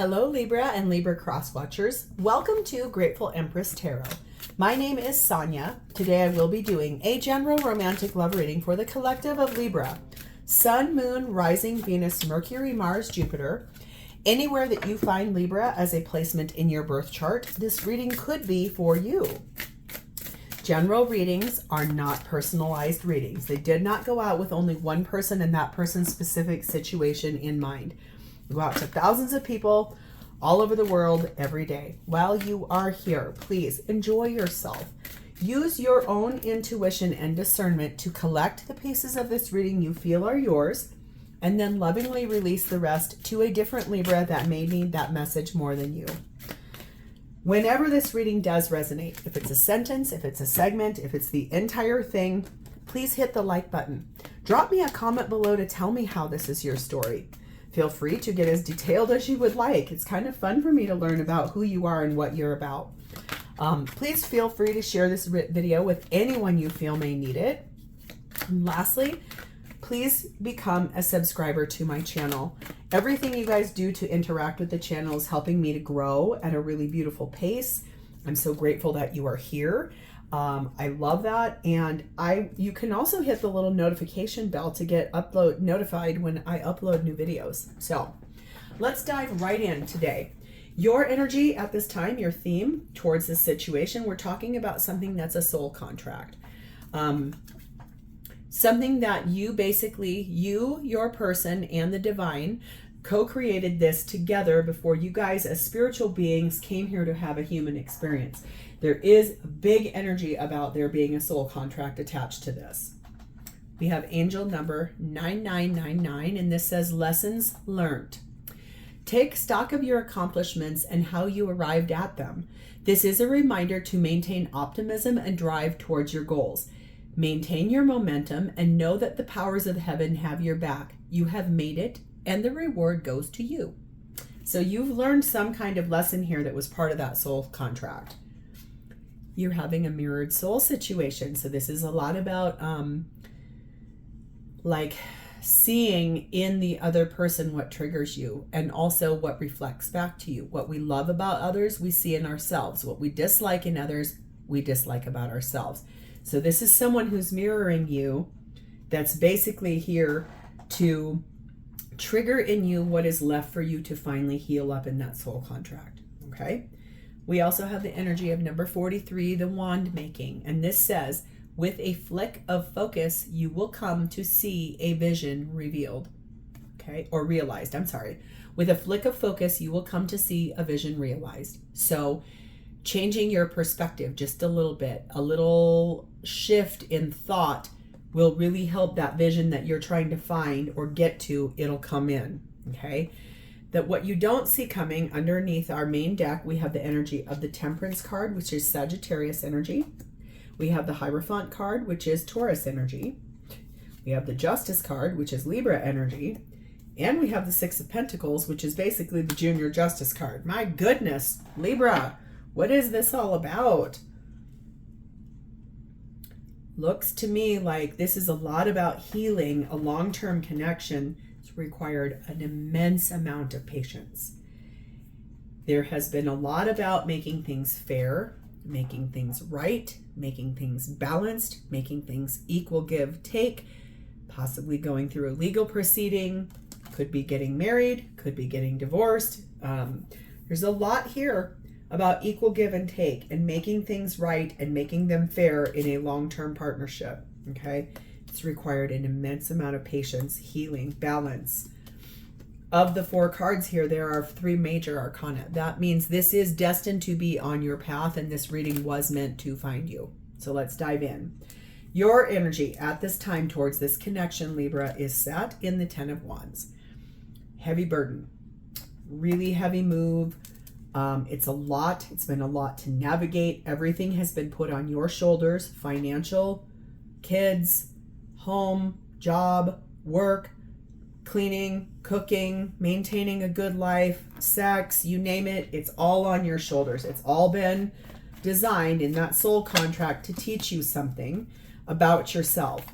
Hello Libra and Libra cross watchers. Welcome to Grateful Empress Tarot. My name is Sonia. Today I will be doing a general romantic love reading for the collective of Libra. Sun, Moon, Rising, Venus, Mercury, Mars, Jupiter. Anywhere that you find Libra as a placement in your birth chart, this reading could be for you. General readings are not personalized readings. They did not go out with only one person and that person's specific situation in mind. Go out to thousands of people all over the world every day. While you are here, please enjoy yourself. Use your own intuition and discernment to collect the pieces of this reading you feel are yours, and then lovingly release the rest to a different Libra that may need that message more than you. Whenever this reading does resonate, if it's a sentence, if it's a segment, if it's the entire thing, please hit the like button. Drop me a comment below to tell me how this is your story. Feel free to get as detailed as you would like. It's kind of fun for me to learn about who you are and what you're about. Please feel free to share this video with anyone you feel may need it. And lastly, please become a subscriber to my channel. Everything you guys do to interact with the channel is helping me to grow at a really beautiful pace. I'm so grateful that you are here. I love that. And you can also hit the little notification bell to get notified when I upload new videos. So let's dive right in today. Your energy at this time, your theme towards this situation, we're talking about something that's a soul contract. Something that you basically, your person, and the divine co-created this together before you guys as spiritual beings came here to have a human experience. There is big energy about there being a soul contract attached to this. We have angel number 9999, and this says lessons learned. Take stock of your accomplishments and how you arrived at them. This is a reminder to maintain optimism and drive towards your goals. Maintain your momentum and know that the powers of heaven have your back. You have made it, and the reward goes to you. So you've learned some kind of lesson here that was part of that soul contract. You're having a mirrored soul situation. So this is a lot about like seeing in the other person what triggers you and also what reflects back to you. What we love about others, we see in ourselves. What we dislike in others, we dislike about ourselves. So this is someone who's mirroring you that's basically here to trigger in you what is left for you to finally heal up in that soul contract. Okay? We also have the energy of number 43, the wand making. And this says, with a flick of focus, you will come to see a vision revealed. Okay? Or realized, I'm sorry. With a flick of focus, you will come to see a vision realized. So changing your perspective just a little bit, a little shift in thought will really help that vision that you're trying to find or get to, it'll come in, okay? That what you don't see coming underneath our main deck, we have the energy of the Temperance card, which is Sagittarius energy. We have the Hierophant card, which is Taurus energy. We have the Justice card, which is Libra energy. And we have the Six of Pentacles, which is basically the Junior Justice card. My goodness, Libra, what is this all about? Looks to me like this is a lot about healing. A long-term connection has required an immense amount of patience. There has been a lot about making things fair, making things right, making things balanced, making things equal give, take, possibly going through a legal proceeding, could be getting married, could be getting divorced. There's a lot here about equal give and take and making things right and making them fair in a long-term partnership, okay? It's required an immense amount of patience, healing, balance. Of the 4 cards here, there are 3 major arcana. That means this is destined to be on your path and this reading was meant to find you. So let's dive in. Your energy at this time towards this connection, Libra, is sat in the 10 of Wands. Heavy burden, really heavy move. It's a lot. It's been a lot to navigate. Everything has been put on your shoulders. Financial, kids, home, job, work, cleaning, cooking, maintaining a good life, sex, you name it. It's all on your shoulders. It's all been designed in that soul contract to teach you something about yourself.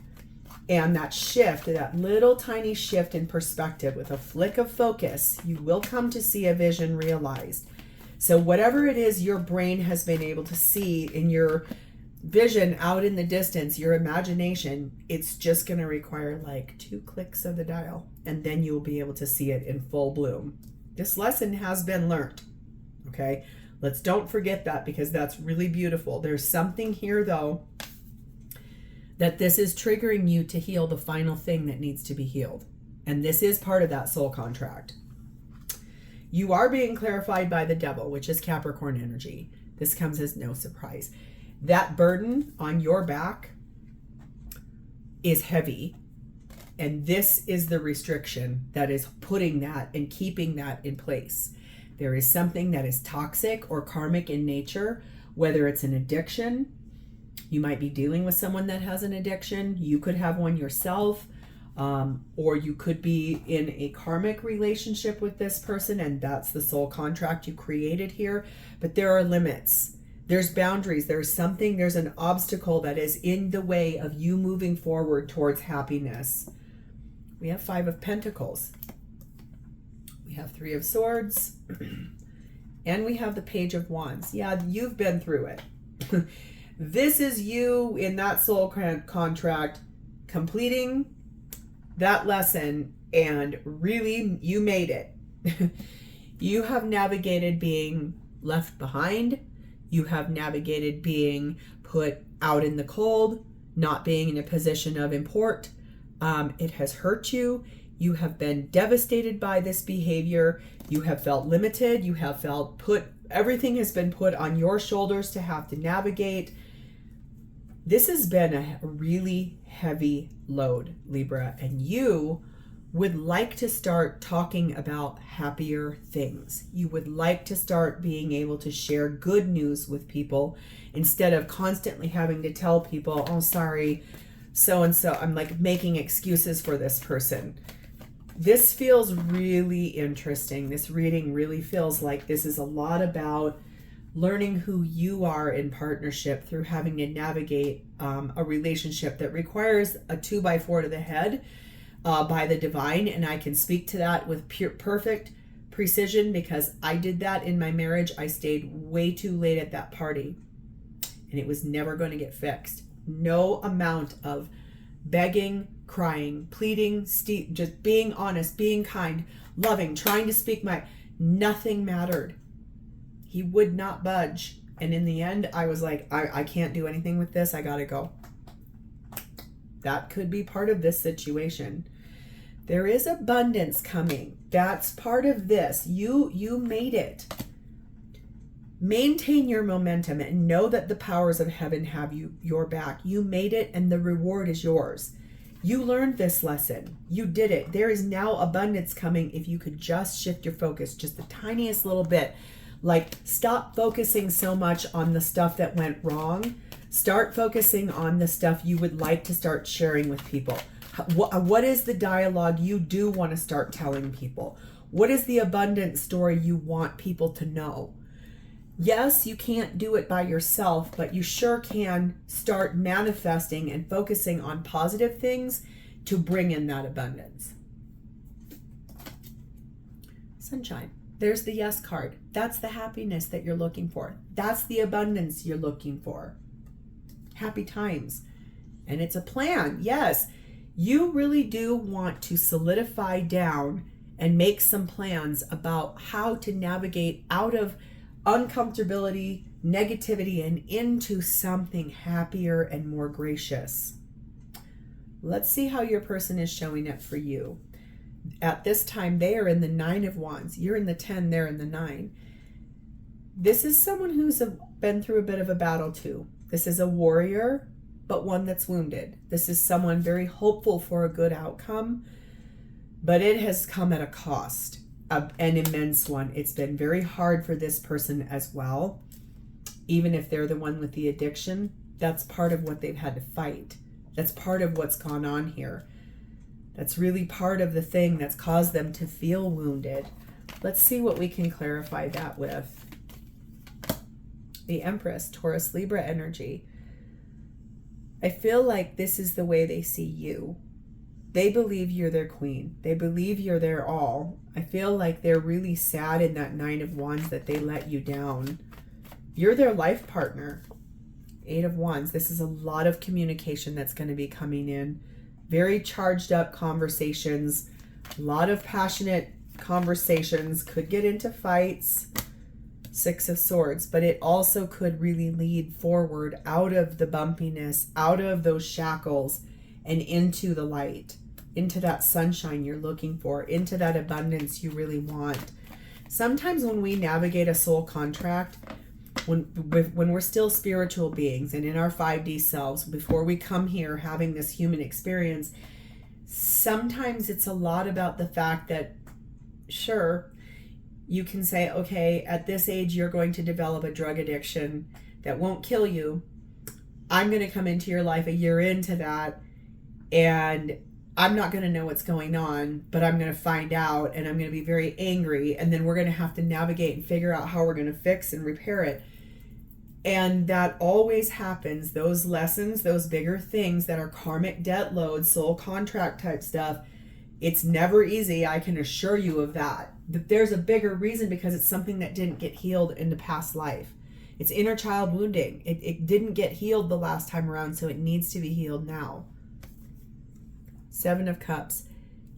And that shift, that little tiny shift in perspective with a flick of focus, you will come to see a vision realized. So whatever it is your brain has been able to see in your vision out in the distance, your imagination, it's just going to require like 2 clicks of the dial, and then you'll be able to see it in full bloom. This lesson has been learned. Okay, don't forget that, because that's really beautiful. There's something here though, that this is triggering you to heal the final thing that needs to be healed. And this is part of that soul contract. You are being clarified by the devil, which is Capricorn energy. This comes as no surprise. That burden on your back is heavy. And this is the restriction that is putting that and keeping that in place. There is something that is toxic or karmic in nature, whether it's an addiction. You might be dealing with someone that has an addiction. You could have one yourself, or you could be in a karmic relationship with this person, and that's the soul contract you created here. But there are limits. There's boundaries. There's an obstacle that is in the way of you moving forward towards happiness. We have 5 of Pentacles. We have 3 of Swords. And we have the Page of Wands. Yeah, you've been through it. This is you in that soul contract completing that lesson, and really you made it. You have navigated being left behind. You have navigated being put out in the cold, not being in a position of import. It has hurt you. You have been devastated by this behavior. You have felt limited. You have felt everything has been put on your shoulders to have to navigate. This has been a really heavy load, Libra, and you would like to start talking about happier things. You would like to start being able to share good news with people instead of constantly having to tell people, oh, sorry, so-and-so, I'm like making excuses for this person. This feels really interesting. This reading really feels like this is a lot about learning who you are in partnership through having to navigate a relationship that requires a 2x4 to the head by the divine. And I can speak to that with perfect precision, because I did that in my marriage. I stayed way too late at that party, and it was never going to get fixed. No amount of begging, crying, pleading, just being honest, being kind, loving, trying to speak nothing mattered. He would not budge. And in the end, I was like, I can't do anything with this. I gotta go. That could be part of this situation. There is abundance coming. That's part of this. You made it. Maintain your momentum and know that the powers of heaven have your back. You made it, and the reward is yours. You learned this lesson. You did it. There is now abundance coming if you could just shift your focus just the tiniest little bit. Like, stop focusing so much on the stuff that went wrong. Start focusing on the stuff you would like to start sharing with people. What is the dialogue you do want to start telling people? What is the abundant story you want people to know? Yes, you can't do it by yourself, but you sure can start manifesting and focusing on positive things to bring in that abundance. Sunshine. There's the yes card. That's the happiness that you're looking for. That's the abundance you're looking for. Happy times. And it's a plan. Yes, you really do want to solidify down and make some plans about how to navigate out of uncomfortability, negativity, and into something happier and more gracious. Let's see how your person is showing up for you. At this time, they are in the 9 of Wands. You're in the 10, they're in the 9. This is someone who's been through a bit of a battle too. This is a warrior, but one that's wounded. This is someone very hopeful for a good outcome, but it has come at a cost, an immense one. It's been very hard for this person as well. Even if they're the one with the addiction, that's part of what they've had to fight. That's part of what's gone on here. That's really part of the thing that's caused them to feel wounded. Let's see what we can clarify that with. The Empress, Taurus, Libra energy. I feel like this is the way they see you. They believe you're their queen. They believe you're their all. I feel like they're really sad in that Nine of Wands that they let you down. You're their life partner. Eight of Wands. This is a lot of communication that's going to be coming in. Very charged up conversations. A lot of passionate conversations. Could get into fights. Six of Swords. But it also could really lead forward out of the bumpiness, out of those shackles, and into the light, into that sunshine you're looking for, into that abundance you really want. Sometimes when we navigate a soul contract, when we're still spiritual beings and in our 5D selves, before we come here having this human experience, sometimes it's a lot about the fact that, sure, you can say, okay, at this age, you're going to develop a drug addiction that won't kill you. I'm going to come into your life a year into that, and I'm not going to know what's going on, but I'm going to find out, and I'm going to be very angry, and then we're going to have to navigate and figure out how we're going to fix and repair it. And that always happens. Those lessons, those bigger things that are karmic debt loads, soul contract type stuff, it's never easy. I can assure you of that. But there's a bigger reason, because it's something that didn't get healed in the past life. It's inner child wounding. It didn't get healed the last time around, so it needs to be healed now. Seven of Cups.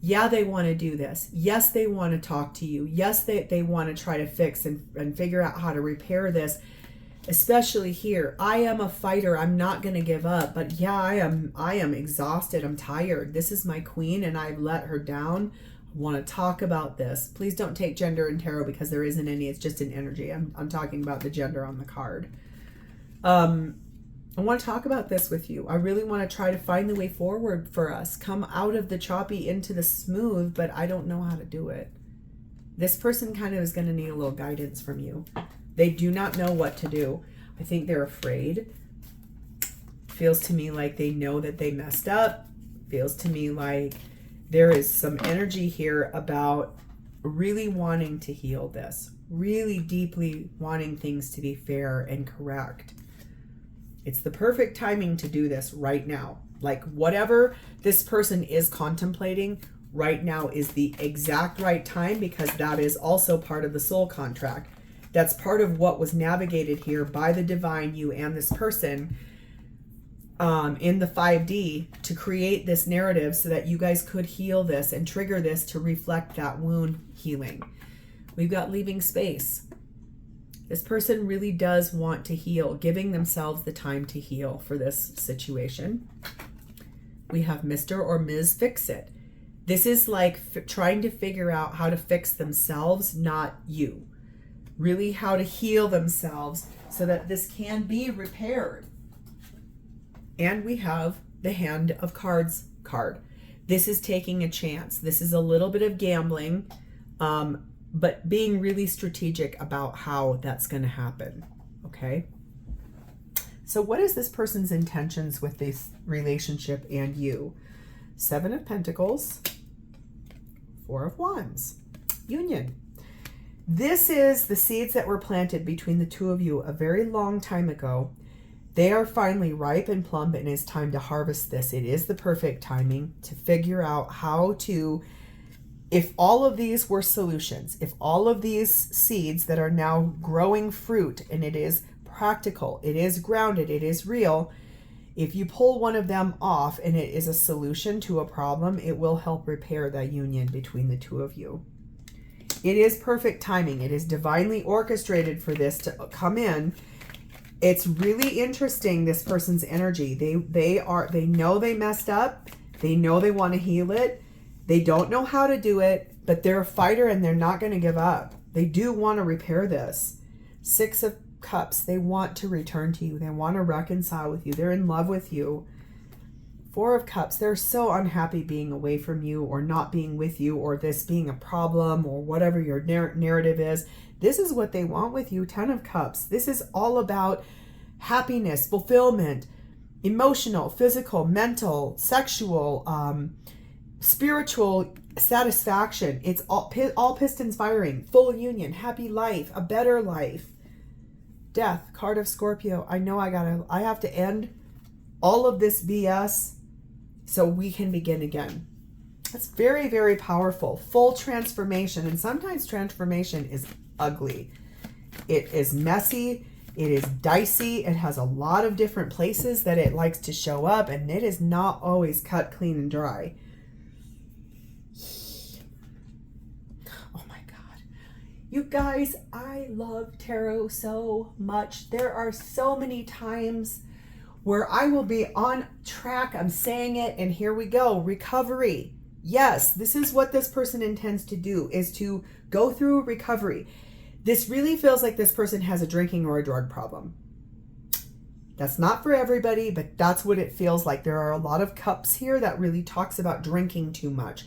Yeah, they want to do this. Yes, they want to talk to you. Yes, they want to try to fix and figure out how to repair this. Especially here. I am a fighter. I'm not going to give up. But yeah, I am exhausted. I'm tired. This is my queen and I've let her down. I want to talk about this. Please don't take gender in tarot, because there isn't any. It's just an energy. I'm talking about the gender on the card. I want to talk about this with you. I really want to try to find the way forward for us. Come out of the choppy into the smooth, but I don't know how to do it. This person kind of is going to need a little guidance from you. They do not know what to do. I think they're afraid. Feels to me like they know that they messed up. Feels to me like there is some energy here about really wanting to heal this. Really deeply wanting things to be fair and correct. It's the perfect timing to do this right now. Like whatever this person is contemplating right now is the exact right time, because that is also part of the soul contract. That's part of what was navigated here by the divine, you and this person, in the 5D to create this narrative so that you guys could heal this and trigger this to reflect that wound healing. We've got leaving space. This person really does want to heal, giving themselves the time to heal for this situation. We have Mr. or Ms. Fix-It. This is like trying to figure out how to fix themselves, not you. Really how to heal themselves so that this can be repaired. And we have the Hand of Cards card. This is taking a chance. This is a little bit of gambling, but being really strategic about how that's going to happen. Okay. So what is this person's intentions with this relationship and you? Seven of Pentacles, Four of Wands, union. This is the seeds that were planted between the two of you a very long time ago. They are finally ripe and plump, and it's time to harvest this. It is the perfect timing to figure out how to, if all of these were solutions, if all of these seeds that are now growing fruit, and it is practical, it is grounded, it is real, if you pull one of them off and it is a solution to a problem, it will help repair that union between the two of you. It is perfect timing. It is divinely orchestrated for this to come in. It's really interesting, this person's energy. They know they messed up. They know they want to heal it. They don't know how to do it, but they're a fighter and they're not going to give up. They do want to repair this. Six of Cups. They want to return to you. They want to reconcile with you. They're in love with you. Four of Cups. They're so unhappy being away from you or not being with you, or this being a problem, or whatever your narrative is. This is what they want with you. 10 of Cups. This is all about happiness, fulfillment, emotional, physical, mental, sexual, spiritual satisfaction. It's all pistons firing. Full union, happy life, a better life. Death, card of Scorpio. I know I have to end all of this BS so we can begin again. That's very, very powerful. Full transformation. And sometimes transformation is ugly. It is messy. It is dicey. It has a lot of different places that it likes to show up, and it is not always cut clean and dry. Oh my God. You guys, I love tarot so much. There are so many times where I will be on track. I'm saying it, and here we go. Recovery. Yes, this is what this person intends to do, is to go through recovery. This really feels like this person has a drinking or a drug problem. That's not for everybody, but that's what it feels like. There are a lot of cups here that really talks about drinking too much.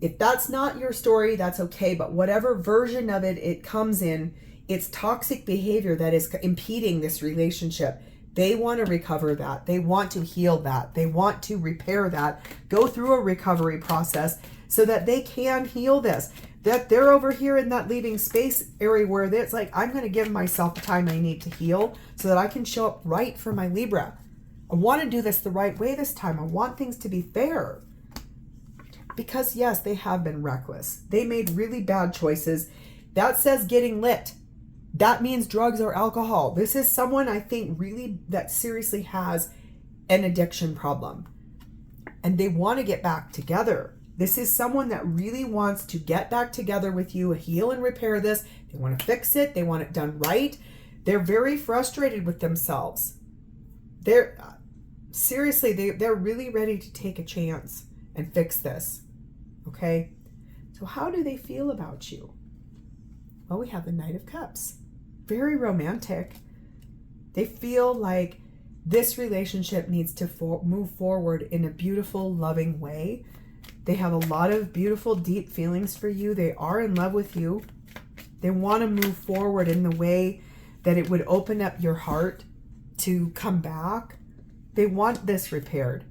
If that's not your story, that's okay, but whatever version of it comes in, it's toxic behavior that is impeding this relationship. They want to recover that. They want to heal that. They want to repair that, go through a recovery process so that they can heal this. That they're over here in that leaving space area where it's like, I'm going to give myself the time I need to heal so that I can show up right for my Libra. I want to do this the right way this time. I want things to be fair. Because yes, they have been reckless. They made really bad choices. That says getting lit. That means drugs or alcohol. This is someone I think really that seriously has an addiction problem. And they want to get back together. This is someone that really wants to get back together with you, heal and repair this. They want to fix it. They want it done right. They're very frustrated with themselves. They're really ready to take a chance and fix this. Okay? So how do they feel about you? Well, we have the Knight of Cups. Very romantic. They feel like this relationship needs to move forward in a beautiful, loving way. They have a lot of beautiful, deep feelings for you. They are in love with you. They want to move forward in the way that it would open up your heart to come back. They want this repaired.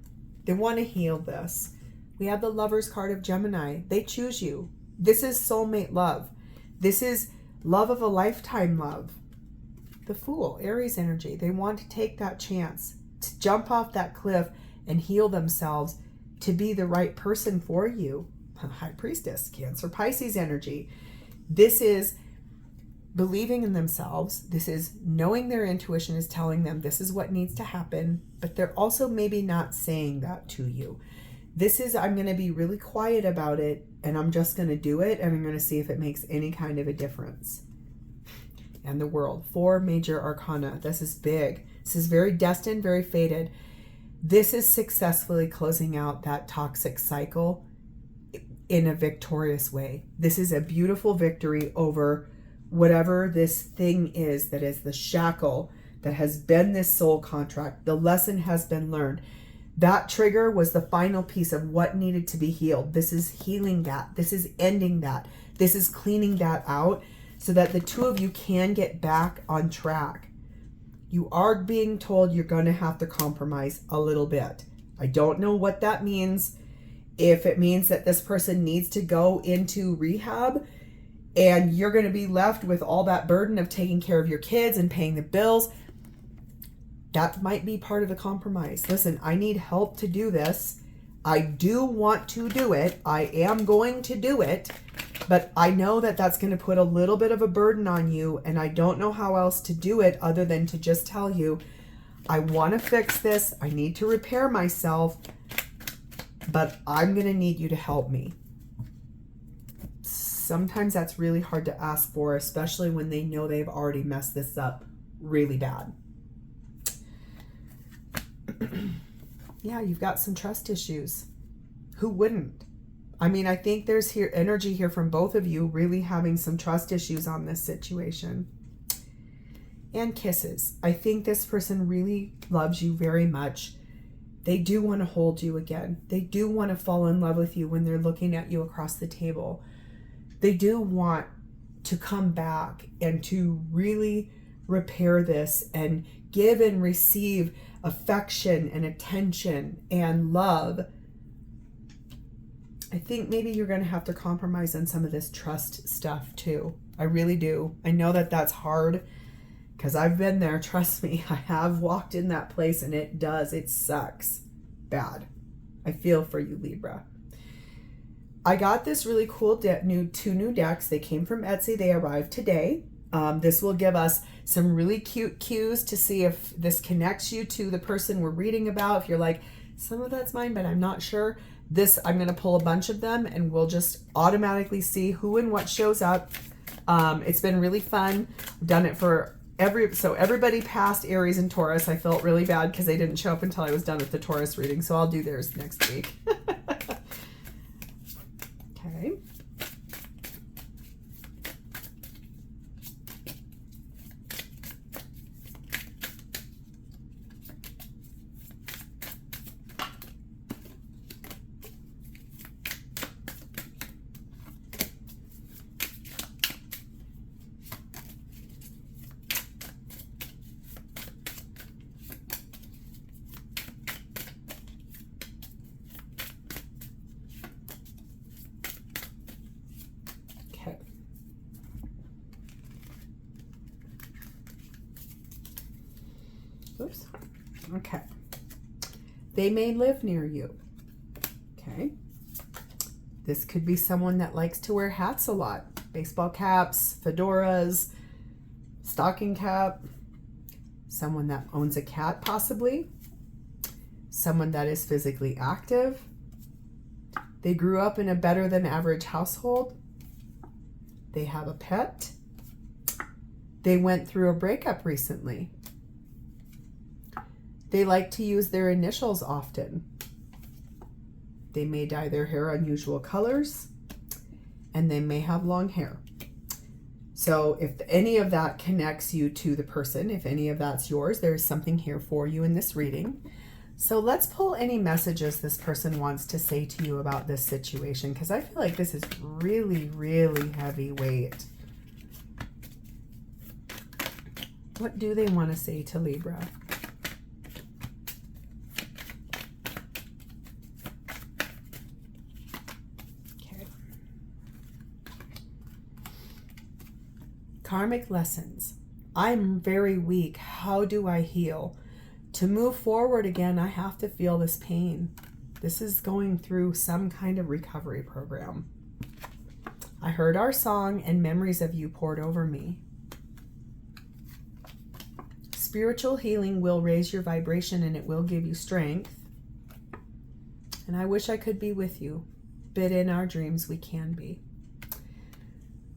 They want to heal this. We have the Lover's card of Gemini. They choose you. This is soulmate love. This is love of a lifetime love. The Fool, Aries energy. They want to take that chance to jump off that cliff and heal themselves to be the right person for you. High Priestess, Cancer, Pisces energy. This is believing in themselves. This is knowing their intuition is telling them this is what needs to happen, but they're also maybe not saying that to you. This is, I'm going to be really quiet about it, and I'm just going to do it, and I'm going to see if it makes any kind of a difference. And the World, 4 major arcana. This is big. This is very destined, very fated. This is successfully closing out that toxic cycle in a victorious way. This is a beautiful victory over whatever this thing is that is the shackle that has been this soul contract. The lesson has been learned. That trigger was the final piece of what needed to be healed. This is healing that. This is ending that. This is cleaning that out so that the two of you can get back on track. You are being told you're going to have to compromise a little bit. I don't know what that means. If it means that this person needs to go into rehab and you're going to be left with all that burden of taking care of your kids and paying the bills, that might be part of the compromise. Listen, I need help to do this. I do want to do it. I am going to do it. But I know that that's going to put a little bit of a burden on you, and I don't know how else to do it other than to just tell you, I want to fix this. I need to repair myself, but I'm going to need you to help me. Sometimes that's really hard to ask for, especially when they know they've already messed this up really bad. Yeah, you've got some trust issues. Who wouldn't? I mean, I think there's here energy here from both of you really having some trust issues on this situation. And kisses. I think this person really loves you very much. They do want to hold you again. They do want to fall in love with you when they're looking at you across the table. They do want to come back and to really repair this and give and receive affection and attention and love. I think maybe you're going to have to compromise on some of this trust stuff too. I really do. I know that that's hard because I've been there. Trust me, I have walked in that place and it sucks bad. I feel for you, Libra. I got this really cool two new decks. They came from Etsy. They arrived today. This will give us some really cute cues to see if this connects you to the person we're reading about. If you're like, some of that's mine, but I'm not sure. I'm going to pull a bunch of them and we'll just automatically see who and what shows up. It's been really fun. I've done it for everybody past Aries and Taurus. I felt really bad because they didn't show up until I was done with the Taurus reading. So I'll do theirs next week. Okay. Oops. Okay. They may live near you. Okay. This could be someone that likes to wear hats a lot. Baseball caps, fedoras, stocking cap. Someone that owns a cat, possibly. Someone that is physically active. They grew up in a better than average household. They have a pet. They went through a breakup recently. They like to use their initials often. They may dye their hair unusual colors, and they may have long hair. So if any of that connects you to the person, if any of that's yours, there's something here for you in this reading. So let's pull any messages this person wants to say to you about this situation, because I feel like this is really, really heavy weight. What do they want to say to Libra? Karmic lessons. I'm very weak. How do I heal? To move forward again, I have to feel this pain. This is going through some kind of recovery program. I heard our song and memories of you poured over me. Spiritual healing will raise your vibration and it will give you strength. And I wish I could be with you, but in our dreams we can be.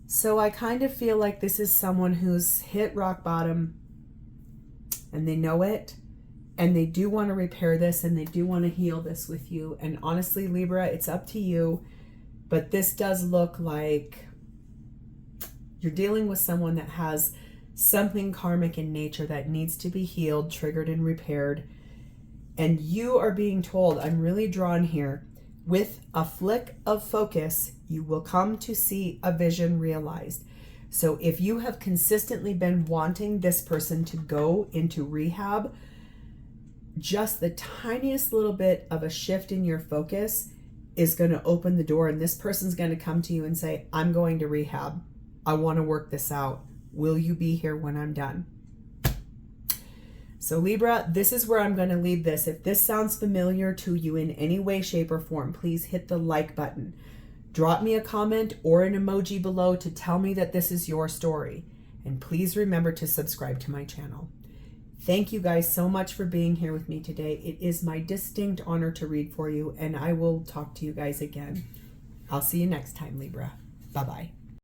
So I kind of feel like this is someone who's hit rock bottom and they know it and they do want to repair this and they do want to heal this with you. And honestly, Libra, it's up to you, but this does look like you're dealing with someone that has something karmic in nature that needs to be healed, triggered, and repaired. And you are being told, I'm really drawn here, with a flick of focus, you will come to see a vision realized. So if you have consistently been wanting this person to go into rehab, just the tiniest little bit of a shift in your focus is going to open the door, and this person's going to come to you and say, I'm going to rehab. I want to work this out. Will you be here when I'm done? So Libra, this is where I'm going to leave this. If this sounds familiar to you in any way, shape, or form, please hit the like button. Drop me a comment or an emoji below to tell me that this is your story. And please remember to subscribe to my channel. Thank you guys so much for being here with me today. It is my distinct honor to read for you, and I will talk to you guys again. I'll see you next time, Libra. Bye-bye.